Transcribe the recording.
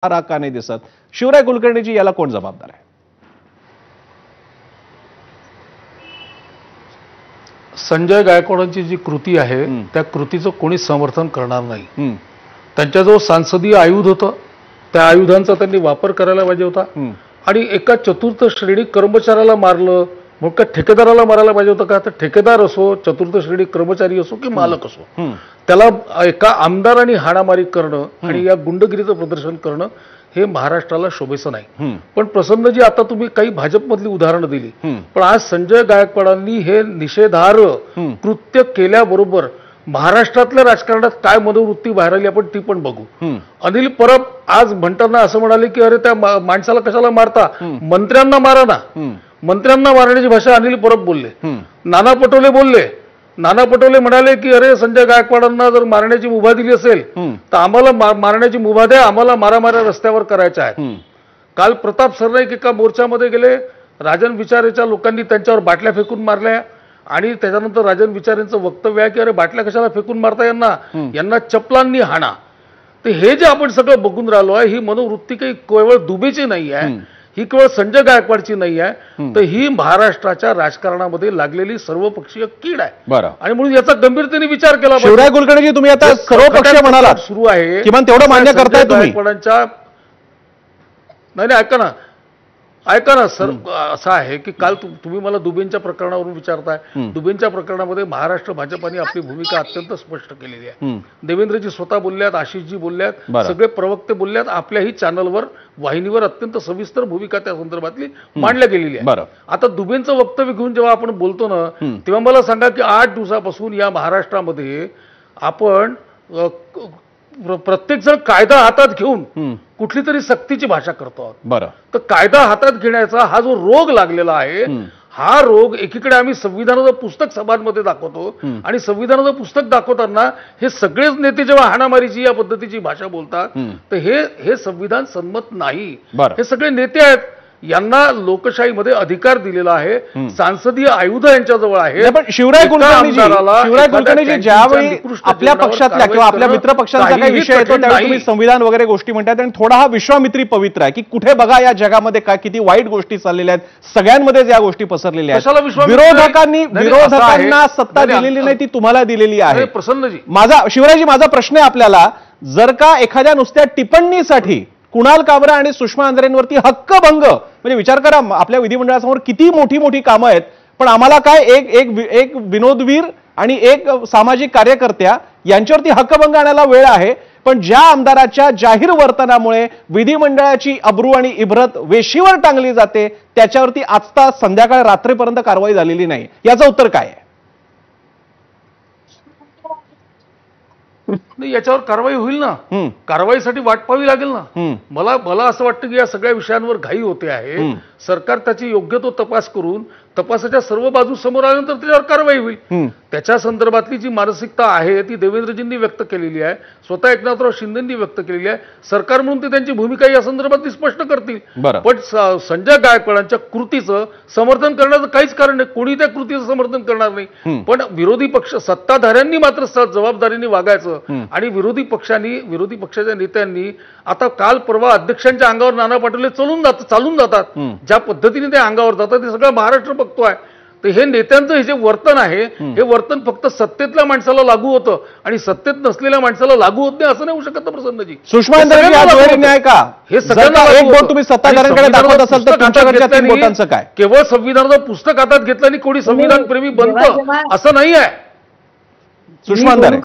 राग का नाही दिसत? शिवराय कुलकर्णीजी याला कोण जबाबदार आहे? संजय गायकवाडांची जी कृती आहे त्या कृतीचं कोणीच समर्थन करणार नाही. त्यांच्याजवळ सांसदीय आयुध होतं, त्या आयुधांचा त्यांनी वापर करायला पाहिजे होता. आणि एका चतुर्थ श्रेणी कर्मचाऱ्याला मारलं, मग का ठेकेदाराला मारायला पाहिजे होतं का? तर ठेकेदार असो, चतुर्थ श्रेणी कर्मचारी असो की मालक असो, त्याला एका आमदारांनी हाणामारी करणं आणि या गुंडगिरीचं प्रदर्शन करणं हे महाराष्ट्राला शोभेचं नाही. पण प्रसन्नजी, आता तुम्ही काही भाजपमधली उदाहरणं दिली, पण आज संजय गायकवाडांनी हे निषेधार्ह कृत्य केल्याबरोबर महाराष्ट्रातल्या राजकारणात काय मनोवृत्ती बाहेर आली आपण ती पण बघू. अनिल परब आज म्हणताना असं म्हणाले की अरे त्या माणसाला कशाला मारता, मंत्र्यांना मारा ना. मंत्र्यांना मारण्याची भाषा अनिल परब बोलले. नाना पटोले बोलले. नाना पटोले म्हणाले की अरे संजय गायकवाडांना जर मारण्याची मुभा दिली असेल तर आम्हाला मारण्याची मुभा द्या, आम्हाला मारामाऱ्या रस्त्यावर करायच्या आहेत. काल प्रताप सरनाईक एका मोर्चामध्ये गेले, राजन विचारेच्या लोकांनी त्यांच्यावर बाटल्या फेकून मारल्या आणि त्याच्यानंतर राजन विचारेंचं वक्तव्य आहे की अरे बाटल्या कशाला फेकून मारता, यांना चपलांनी हाणा. तर हे जे आपण सगळं बघून राहिलो आहे, ही मनोवृत्ती काही केवळ दुबेची नाही आहे, ही केवळ संजय गायकवाडची नाही आहे, तर ही महाराष्ट्राच्या राजकारणामध्ये लागलेली सर्वपक्षीय कीड आहे. आणि म्हणून याचा गंभीरतेने विचार केला पाहिजे. शिवराय कुलकर्णीजी, तुम्ही आता सर्वपक्षीय म्हणाला सुरू आहे, किमान तेवढं मान्य करताय तुम्ही? गायकवाडांच्या नाही, ऐका ना सर, असं आहे की काल तुम्ही मला दुबेंच्या प्रकरणावरून विचारताय. दुबेंच्या प्रकरणामध्ये महाराष्ट्र भाजपाने आपली भूमिका अत्यंत स्पष्ट केलेली आहे. देवेंद्रजी स्वतः बोलल्यात, आशिषजी बोलल्यात, सगळे प्रवक्ते बोलल्यात, आपल्याही चॅनलवर वाहिनीवर अत्यंत सविस्तर भूमिका त्या संदर्भातली मांडल्या गेलेली आहे. आता दुबेंचं वक्तव्य घेऊन जेव्हा आपण बोलतो ना, तेव्हा मला सांगा की 8 दिवसापासून या महाराष्ट्रामध्ये आपण प्रत्येक जण कायदा हातात घेऊन कुठली तरी सक्तीची भाषा करतो आहोत. तर कायदा हातात घेण्याचा हा जो रोग लागलेला आहे, हा रोग एकीकडे आम्ही संविधानाचं पुस्तक सभांमध्ये दाखवतो आणि संविधानाचं पुस्तक दाखवताना हे सगळेच नेते जेव्हा हाणामारीची या पद्धतीची भाषा बोलतात तर हे संविधान संमत नाही. हे सगळे नेते आहेत, यांना लोकशाहीमध्ये अधिकार दिलेला आहे, सांसदीय आयुध यांच्याजवळ आहे. पण शिवराय कुलकर्णीजी, ज्यावेळी आपल्या पक्षातल्या किंवा आपल्या मित्र पक्षांचा काही विषय येतो त्यावेळी तुम्ही संविधान वगैरे गोष्टी म्हणतात आणि थोडा हा विश्वामित्री पवित्र आहे की कुठे बघा या जगामध्ये काय किती वाईट गोष्टी चाललेल्या आहेत, सगळ्यांमध्येच या गोष्टी पसरलेल्या आहेत. विरोधकांना सत्ता दिलेली नाही, ती तुम्हाला दिलेली आहे. प्रसन्नजी, शिवरायजी, माझा प्रश्न आहे आपल्याला, जर का एखाद्या नुसत्या टिप्पणीसाठी कुणाल कामरा आणि सुषमा अंधारेंवरती हक्कभंग, म्हणजे विचार करा आपल्या विधिमंडळासमोर किती मोठी मोठी कामं आहेत, पण आम्हाला काय एक विनोदवीर आणि एक सामाजिक कार्यकर्त्या यांच्यावरती हक्कभंग आणायला वेळ आहे, पण ज्या आमदाराच्या जाहीर वर्तनामुळे विधिमंडळाची अब्रू आणि इब्रत वेशीवर टांगली जाते त्याच्यावरती आजता संध्याकाळ रात्रीपर्यंत कारवाई झालेली नाही, याचं उत्तर काय आहे? याच्यावर कारवाई होईल ना, कारवाईसाठी वाट पाहावी लागेल ना. मला असं वाटतं की या सगळ्या विषयांवर घाई होते आहे. सरकार त्याची योग्य तो तपास करून तपासाच्या सर्व बाजू समोर आल्यानंतर त्याच्यावर कारवाई होईल. त्याच्या संदर्भातली जी मानसिकता आहे ती देवेंद्रजींनी व्यक्त केलेली आहे, स्वतः एकनाथराव शिंदेंनी व्यक्त केलेली आहे. सरकार म्हणून ते त्यांची भूमिका या संदर्भात स्पष्ट करतील. पण संजय गायकवाडांच्या कृतीचं समर्थन करण्याचं काहीच कारण नाही, कोणी त्या कृतीचं समर्थन करणार नाही. पण विरोधी पक्ष सत्ताधाऱ्यांनी मात्र जबाबदारीने वागायचं आणि विरोधी पक्षाच्या नेत्यांनी आता काल परवा अध्यक्षांच्या अंगावर नाना पटोले चालून जातात, ज्या पद्धतीने ते अंगावर जातात ते सगळं महाराष्ट्र बघतोय. तर हे नेत्यांचं हे जे वर्तन आहे, हे वर्तन फक्त सत्तेतल्या माणसाला लागू होतं आणि सत्तेत नसलेल्या माणसाला लागू होत नाही असं नाही होऊ शकत ना. प्रसन्नजी, सुषमा अंधारे न्याय का हे सगळ्यांना एक बोट तुम्ही सत्ताधाऱ्यांकडे दाखवत असाल तर तुमच्याकडच्या 3 बोटांचं काय? केवळ संविधानाचं पुस्तक हातात घेतलं आणि कोणी संविधान प्रेमी बनतं असं नाही आहे. सुषमा अंधारे.